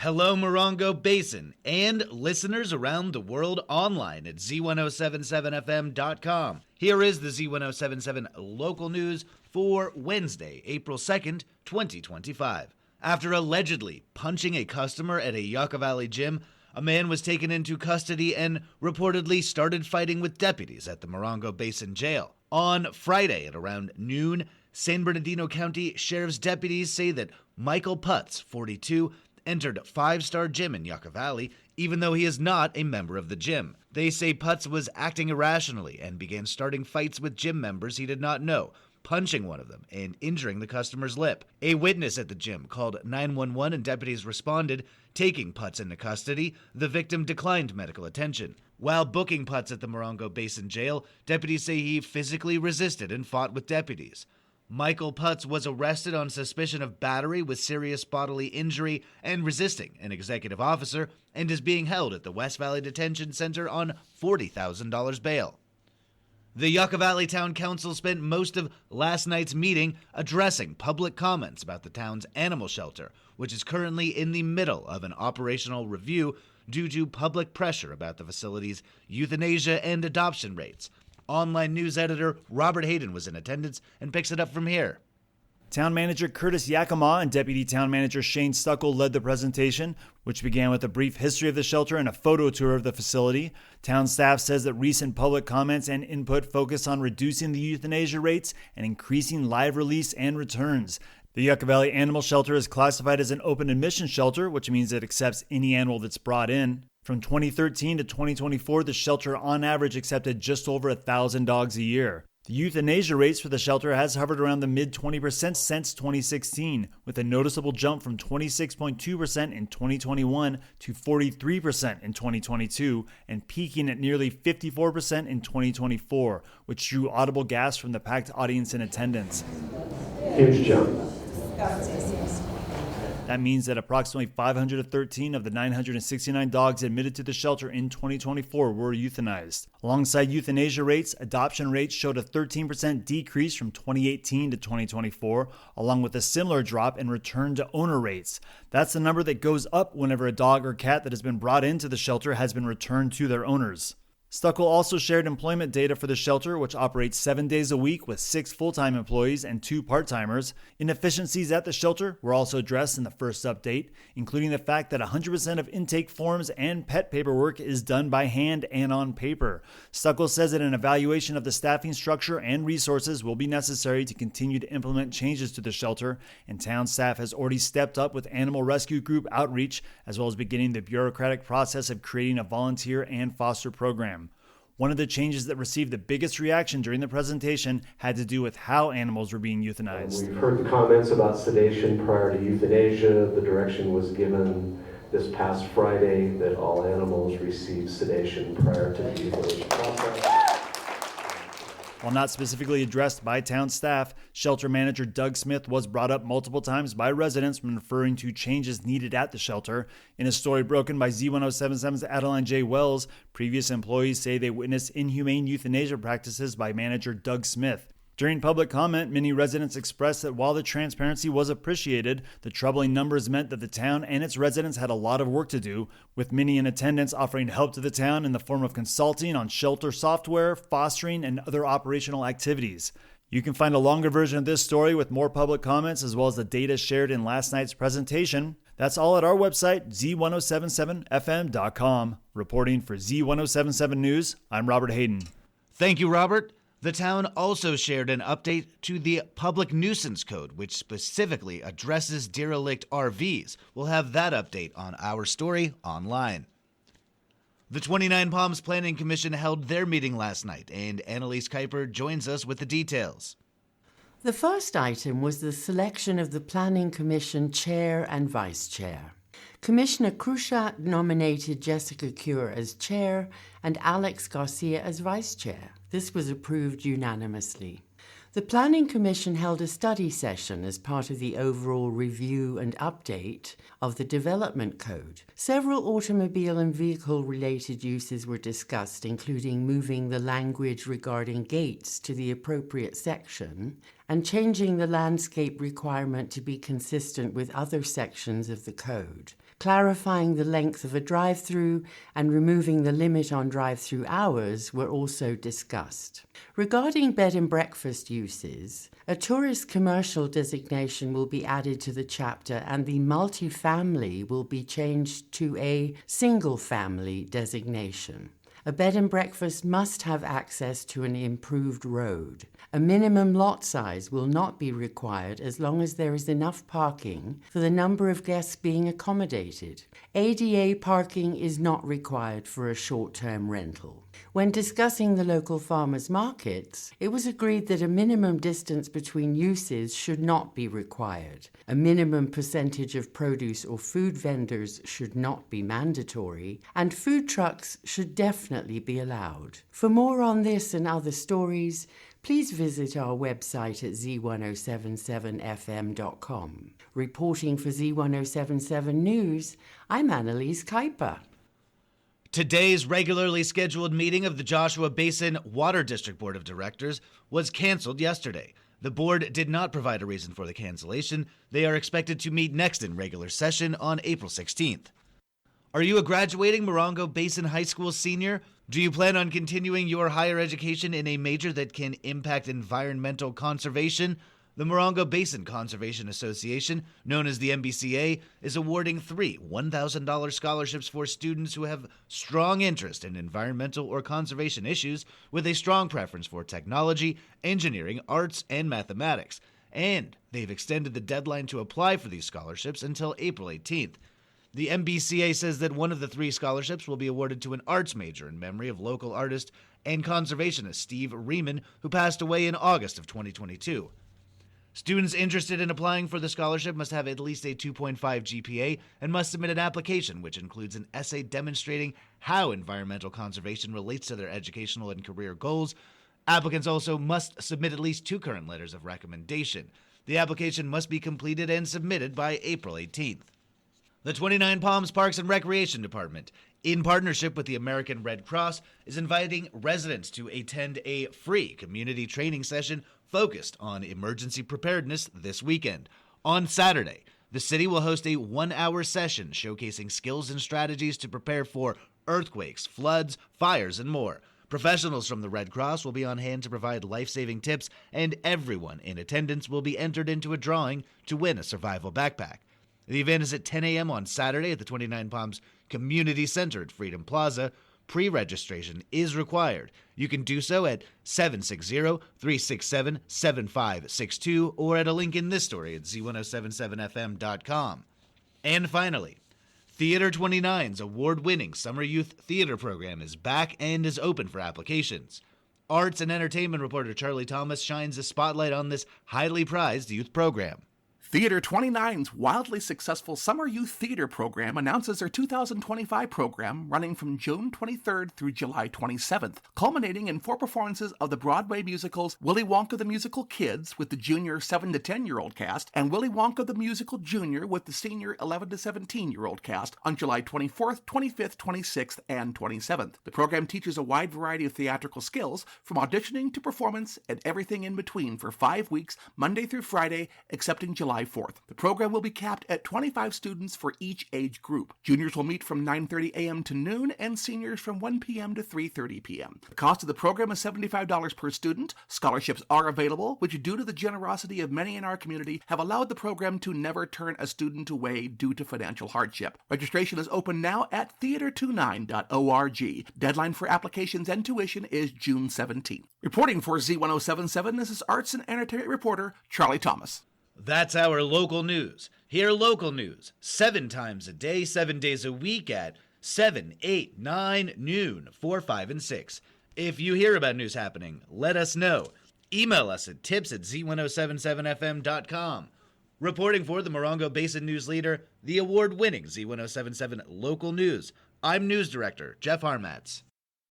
Hello, Morongo Basin, and listeners around the world online at Z107.7fm.com. Here is the Z107.7 local news for Wednesday, April 2nd, 2025. After allegedly punching a customer at a Yucca Valley gym, a man was taken into custody and reportedly started fighting with deputies at the Morongo Basin Jail. On Friday at around noon, San Bernardino County Sheriff's deputies say that Michael Putz, 42, entered Five-Star Gym in Yucca Valley, even though he is not a member of the gym. They say Putz was acting irrationally and began starting fights with gym members he did not know, punching one of them and injuring the customer's lip. A witness at the gym called 911 and deputies responded, taking Putz into custody. The victim declined medical attention. While booking Putz at the Morongo Basin Jail, deputies say he physically resisted and fought with deputies. Michael Putz was arrested on suspicion of battery with serious bodily injury and resisting an executive officer and is being held at the West Valley Detention Center on $40,000 bail. The Yucca Valley Town Council spent most of last night's meeting addressing public comments about the town's animal shelter, which is currently in the middle of an operational review due to public pressure about the facility's euthanasia and adoption rates. Online news editor Robert Hayden was in attendance and picks it up from here. Town Manager Curtis Yakima and Deputy Town Manager Shane Stuckel led the presentation, which began with a brief history of the shelter and a photo tour of the facility. Town staff says that recent public comments and input focus on reducing the euthanasia rates and increasing live release and returns. The Yucca Valley Animal Shelter is classified as an open admission shelter, which means it accepts any animal that's brought in. From 2013 to 2024, the shelter on average accepted just over 1,000 dogs a year. The euthanasia rates for the shelter has hovered around the mid-20% since 2016, with a noticeable jump from 26.2% in 2021 to 43% in 2022, and peaking at nearly 54% in 2024, which drew audible gasps from the packed audience in attendance. Huge jump. That means that approximately 513 of the 969 dogs admitted to the shelter in 2024 were euthanized. Alongside euthanasia rates, adoption rates showed a 13% decrease from 2018 to 2024, along with a similar drop in return to owner rates. That's the number that goes up whenever a dog or cat that has been brought into the shelter has been returned to their owners. Stuckel also shared employment data for the shelter, which operates 7 days a week with 6 full-time employees and 2 part-timers. Inefficiencies at the shelter were also addressed in the first update, including the fact that 100% of intake forms and pet paperwork is done by hand and on paper. Stuckel says that an evaluation of the staffing structure and resources will be necessary to continue to implement changes to the shelter, and town staff has already stepped up with animal rescue group outreach, as well as beginning the bureaucratic process of creating a volunteer and foster program. One of the changes that received the biggest reaction during the presentation had to do with how animals were being euthanized. We've heard the comments about sedation prior to euthanasia. The direction was given this past Friday that all animals receive sedation prior to the euthanasia process. While not specifically addressed by town staff, shelter manager Doug Smith was brought up multiple times by residents when referring to changes needed at the shelter. In a story broken by Z107.7's Adeline J. Wells, previous employees say they witnessed inhumane euthanasia practices by manager Doug Smith. During public comment, many residents expressed that while the transparency was appreciated, the troubling numbers meant that the town and its residents had a lot of work to do, with many in attendance offering help to the town in the form of consulting on shelter software, fostering, and other operational activities. You can find a longer version of this story with more public comments as well as the data shared in last night's presentation. That's all at our website, Z107.7fm.com. Reporting for Z107.7 News, I'm Robert Hayden. Thank you, Robert. The town also shared an update to the Public Nuisance Code, which specifically addresses derelict RVs. We'll have that update on our story online. The 29 Palms Planning Commission held their meeting last night, and Annalise Kuiper joins us with the details. The first item was the selection of the Planning Commission Chair and Vice Chair. Commissioner Krushat nominated Jessica Cure as Chair and Alex Garcia as Vice Chair. This was approved unanimously. The Planning Commission held a study session as part of the overall review and update of the Development Code. Several automobile and vehicle-related uses were discussed, including moving the language regarding gates to the appropriate section and changing the landscape requirement to be consistent with other sections of the code. clarifying the length of a drive-through and removing the limit on drive-through hours were also discussed. Regarding bed and breakfast uses, a tourist commercial designation will be added to the chapter and the multifamily will be changed to a single-family designation. A bed and breakfast must have access to an improved road. A minimum lot size will not be required as long as there is enough parking for the number of guests being accommodated. ADA parking is not required for a short-term rental. When discussing the local farmers markets, it was agreed that a minimum distance between uses should not be required. A minimum percentage of produce or food vendors should not be mandatory, and food trucks should definitely be allowed. For more on this and other stories, please visit our website at Z107.7fm.com. Reporting for Z107.7 News, I'm Annalise Kuiper. Today's regularly scheduled meeting of the Joshua Basin Water District Board of Directors was canceled yesterday. The board did not provide a reason for the cancellation. They are expected to meet next in regular session on April 16th. Are you a graduating Morongo Basin High School senior? Do you plan on continuing your higher education in a major that can impact environmental conservation? The Morongo Basin Conservation Association, known as the MBCA, is awarding 3 $1,000 scholarships for students who have strong interest in environmental or conservation issues with a strong preference for technology, engineering, arts, and mathematics. And they've extended the deadline to apply for these scholarships until April 18th. The MBCA says that one of the 3 scholarships will be awarded to an arts major in memory of local artist and conservationist Steve Riemann, who passed away in August of 2022. Students interested in applying for the scholarship must have at least a 2.5 GPA and must submit an application which includes an essay demonstrating how environmental conservation relates to their educational and career goals. Applicants also must submit at least 2 current letters of recommendation. The application must be completed and submitted by April 18th. The 29 Palms Parks and Recreation Department, in partnership with the American Red Cross, is inviting residents to attend a free community training session focused on emergency preparedness this weekend. On Saturday, the city will host a 1-hour session showcasing skills and strategies to prepare for earthquakes, floods, fires, and more. Professionals from the Red Cross will be on hand to provide life-saving tips, and everyone in attendance will be entered into a drawing to win a survival backpack. The event is at 10 a.m. on Saturday at the 29 Palms Community Center at Freedom Plaza. Pre-registration is required. You can do so at 760-367-7562 or at a link in this story at Z107.7fm.com. And finally, Theater 29's award-winning Summer Youth Theater program is back and is open for applications. Arts and entertainment reporter Charlie Thomas shines a spotlight on this highly prized youth program. Theater 29's wildly successful Summer Youth Theater program announces their 2025 program running from June 23rd through July 27th, culminating in 4 performances of the Broadway musicals Willy Wonka the Musical Kids with the junior 7 to 10-year-old cast and Willy Wonka the Musical Junior with the senior 11 to 17-year-old cast on July 24th, 25th, 26th, and 27th. The program teaches a wide variety of theatrical skills from auditioning to performance and everything in between for 5 weeks, Monday through Friday, excepting July 4th. The program will be capped at 25 students for each age group. Juniors will meet from 9:30 a.m. to noon and seniors from 1 p.m. to 3:30 p.m. The cost of the program is $75 per student. Scholarships are available, which due to the generosity of many in our community have allowed the program to never turn a student away due to financial hardship. Registration is open now at theater29.org. Deadline for applications and tuition is June 17th. Reporting for Z107.7, this is arts and entertainment reporter Charlie Thomas. That's our local news. Hear local news 7 times a day, 7 days a week at 7, 8, 9, noon, 4, 5, and 6. If you hear about news happening, let us know. Email us at tips@z1077fm.com. Reporting for the Morongo Basin News Leader, the award-winning Z107.7 Local News, I'm News Director Jeff Harmatz.